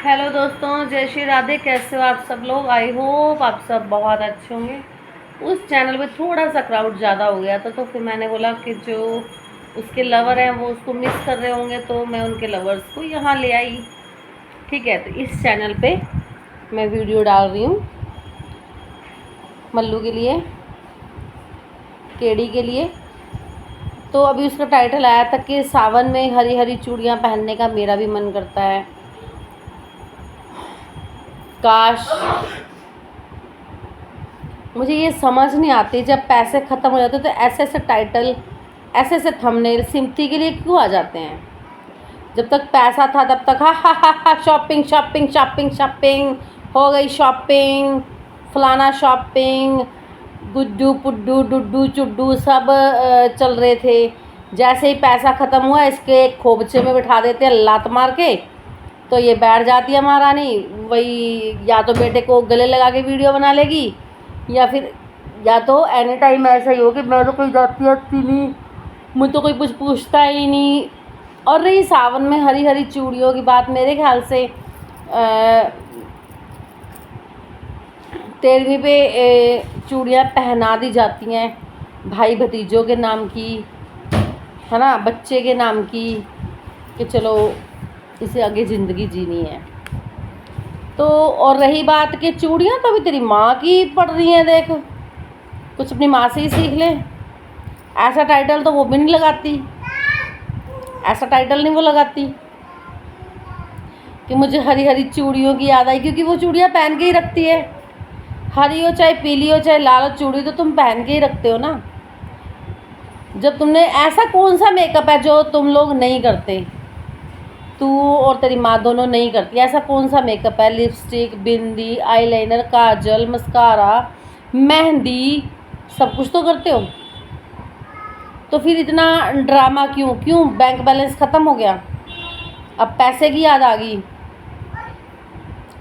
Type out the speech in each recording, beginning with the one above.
Hello दोस्तों, जय श्री राधे। कैसे हो आप सब लोग? आई होप आप सब बहुत अच्छे होंगे। उस चैनल पे थोड़ा सा क्राउड ज़्यादा हो गया था, तो फिर मैंने बोला कि जो उसके लवर हैं वो उसको मिस कर रहे होंगे, तो मैं उनके लवर्स को यहाँ ले आई। ठीक है, तो इस चैनल पे मैं वीडियो डाल रही हूँ मल्लू के लिए, केडी के लिए। तो अभी उसका टाइटल आया था कि सावन में हरी हरी चूड़ियाँ पहनने का मेरा भी मन करता है। काश, मुझे ये समझ नहीं आती, जब पैसे ख़त्म हो जाते तो ऐसे ऐसे टाइटल, ऐसे ऐसे थंबनेल सिंपथी के लिए क्यों आ जाते हैं। जब तक पैसा था तब तक हा शॉपिंग शॉपिंग शॉपिंग शॉपिंग, हो गई शॉपिंग, फलाना शॉपिंग, गुड्डू पुड्डू डुड्डू चुड्डू सब चल रहे थे। जैसे ही पैसा ख़त्म हुआ इसके खोबचे में बिठा देते हैं लात मार के, तो ये बैठ जाती है महारानी। वही या तो बेटे को गले लगा के वीडियो बना लेगी, या फिर या तो एनी टाइम ऐसा ही हो कि मैं तो कोई जाती आती नहीं, मुझे तो कोई कुछ पूछता ही नहीं। और रही सावन में हरी हरी चूड़ियों की बात, मेरे ख्याल से 13वीं पे चूड़ियाँ पहना दी जाती हैं भाई भतीजों के नाम की, है ना, बच्चे के नाम की, कि चलो इसे आगे ज़िंदगी जीनी है। तो और रही बात कि चूड़ियाँ तो अभी तेरी माँ की पड़ रही हैं, देख कुछ अपनी माँ से ही सीख ले। ऐसा टाइटल तो वो भी नहीं लगाती, ऐसा टाइटल नहीं वो लगाती कि मुझे हरी हरी चूड़ियों की याद आई, क्योंकि वो चूड़ियाँ पहन के ही रखती है। हरी हो चाहे पीली हो चाहे लाल हो, चूड़ी तो तुम पहन के ही रखते हो ना। जब तुमने, ऐसा कौन सा मेकअप है जो तुम लोग नहीं करते, तू और तेरी माँ दोनों नहीं करती? ऐसा कौन सा मेकअप है? लिपस्टिक, बिंदी, आईलाइनर, काजल, मस्कारा, मेहंदी, सब कुछ तो करते हो। तो फिर इतना ड्रामा क्यों? क्यों बैंक बैलेंस ख़त्म हो गया, अब पैसे की याद आ गई?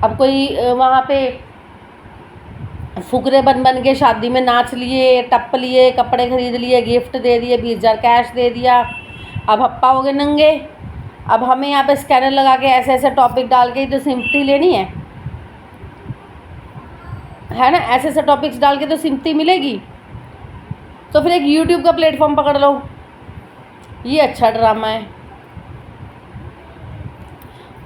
अब कोई वहाँ पे फुकरे बन बन के शादी में नाच लिए, टप लिए, कपड़े खरीद लिए, गिफ्ट दे दिए, 20,000 कैश दे दिया, अब हप्पा हो गए नंगे। अब हमें यहाँ पे स्कैनर लगा के ऐसे ऐसे टॉपिक डाल के तो सिंपथी लेनी है ना, ऐसे ऐसे टॉपिक्स डाल के तो सिंपथी मिलेगी। तो फिर एक यूट्यूब का प्लेटफॉर्म पकड़ लो, ये अच्छा ड्रामा है।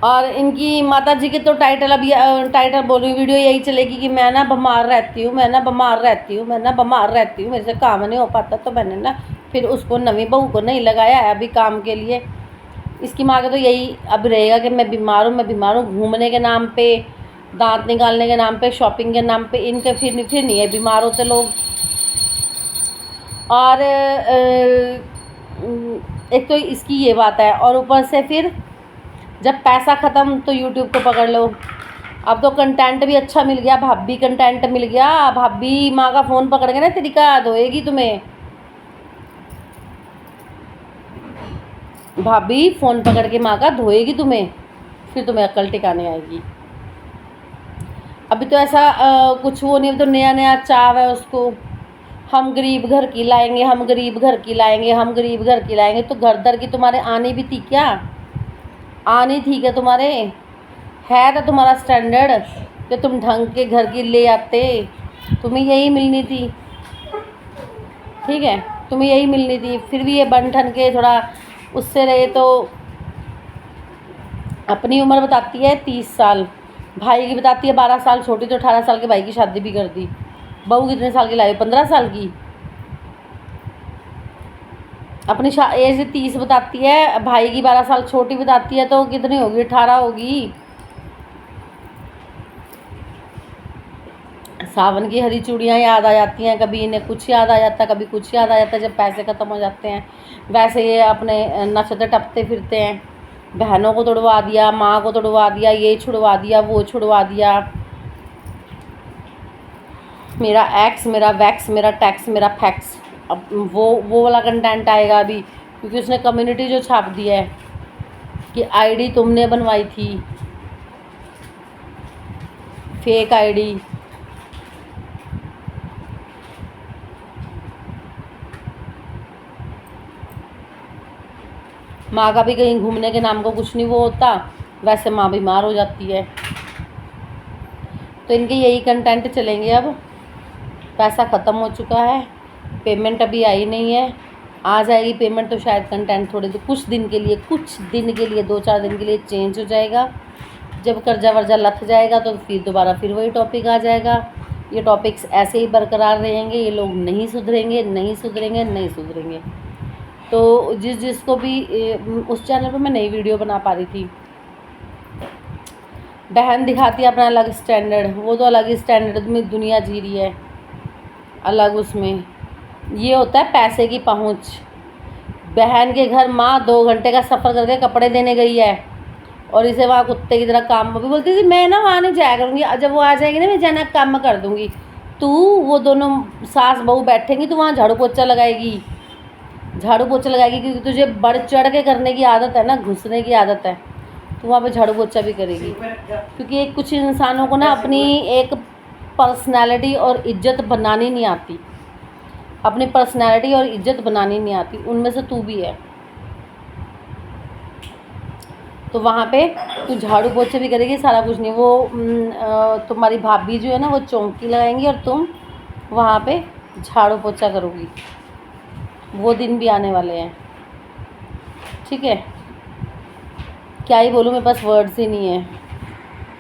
और इनकी माता जी के तो टाइटल, अब टाइटल बोल रही हूँ, वीडियो यही चलेगी कि मैं ना बीमार रहती हूँ, मैं ना बीमार रहती हूँ, मैं ना बीमार रहती हूँ, मेरे से काम नहीं हो पाता, तो मैंने ना फिर उसको नवी बहू को नहीं लगाया है अभी काम के लिए। इसकी माँ का तो यही अब रहेगा कि मैं बीमार हूँ, मैं बीमार हूँ, घूमने के नाम पे, दांत निकालने के नाम पे, शॉपिंग के नाम पे, इनके फिर नहीं है बीमार होते लोग। और एक तो इसकी ये बात है, और ऊपर से फिर जब पैसा ख़त्म तो यूट्यूब को पकड़ लो। अब तो कंटेंट भी अच्छा मिल गया, भाभी कंटेंट मिल गया, भाभी माँ का फ़ोन पकड़ के ना तरीका धोएगी तुम्हें। भाभी फ़ोन पकड़ के माँ का धोएगी तुम्हें, फिर तुम्हें अक्ल टिकाने आएगी। अभी तो ऐसा कुछ वो नहीं, तो नया नया चाव है उसको, हम गरीब घर की लाएंगे, हम गरीब घर की लाएंगे, हम गरीब घर की लाएंगे। तो घर दर की तुम्हारे आनी भी थी क्या? आनी थी क्या तुम्हारे? है तो तुम्हारा स्टैंडर्ड कि तुम ढंग के घर की ले आते? तुम्हें यही मिलनी थी, ठीक है, तुम्हें यही मिलनी थी। फिर भी ये बन ठन के थोड़ा उससे रहे। तो अपनी उम्र बताती है 30 साल, भाई की बताती है 12 साल छोटी, तो 18 साल के भाई की शादी भी कर दी। बहू कितने साल की लाई? 15 साल की। अपनी एज 30 बताती है, भाई की 12 साल छोटी बताती है, तो कितनी होगी? 18 होगी। सावन की हरी चूड़ियाँ याद आ जाती हैं, कभी इन्हें कुछ याद आ जाता है, कभी कुछ याद आ जाता है जब पैसे ख़त्म हो जाते हैं। वैसे ये अपने नचते टपते फिरते हैं, बहनों को तोड़वा दिया, माँ को तोड़वा दिया, ये छुड़वा दिया, वो छुड़वा दिया, मेरा एक्स, मेरा वैक्स, मेरा टैक्स, मेरा फैक्स। अब वो वाला कंटेंट आएगा अभी, क्योंकि उसने कम्युनिटी जो छाप दिया है कि आईडी तुमने बनवाई थी, फेक आईडी। माँ का भी कहीं घूमने के नाम को कुछ नहीं वो होता, वैसे माँ बीमार हो जाती है। तो इनके यही कंटेंट चलेंगे। अब पैसा ख़त्म हो चुका है, पेमेंट अभी आई नहीं है, आ जाएगी पेमेंट तो शायद कंटेंट थोड़े कुछ दिन के लिए 2-4 दिन के लिए चेंज हो जाएगा। जब कर्जा वर्जा लथ जाएगा तो फिर दोबारा फिर वही टॉपिक आ जाएगा। ये टॉपिक्स ऐसे ही बरकरार रहेंगे, ये लोग नहीं सुधरेंगे। तो जिसको भी उस चैनल पर मैं नई वीडियो बना पा रही थी, बहन दिखाती है अपना अलग स्टैंडर्ड, वो तो अलग ही स्टैंडर्ड में दुनिया जी रही है, अलग उसमें। ये होता है पैसे की पहुंच। बहन के घर माँ 2 घंटे का सफ़र करके कपड़े देने गई है और इसे वहाँ कुत्ते की तरह काम भी बोलती थी, मैं ना वहाँ नहीं जाया करूँगी, जब वो आ जाएगी ना मैं जाना काम कर दूँगी। तू वो दोनों सास बहू बैठेंगी तो वहाँ झाड़ू पोछा लगाएगी क्योंकि तुझे बढ़ चढ़ के करने की आदत है ना, घुसने की आदत है, तो वहाँ पे झाड़ू पोछा भी करेगी। क्योंकि कुछ इंसानों को ना अपनी एक पर्सनैलिटी और इज्जत बनानी नहीं आती, उनमें से तू भी है। तो वहाँ पे तू झाड़ू पोछे भी करेगी, सारा कुछ नहीं। वो तुम्हारी भाभी जो है ना वो चौंकी लगाएंगी और तुम वहाँ पे झाड़ू पोछा करोगी। वो दिन भी आने वाले हैं, ठीक है। क्या ही बोलूँ, मेरे पास वर्ड्स ही नहीं है।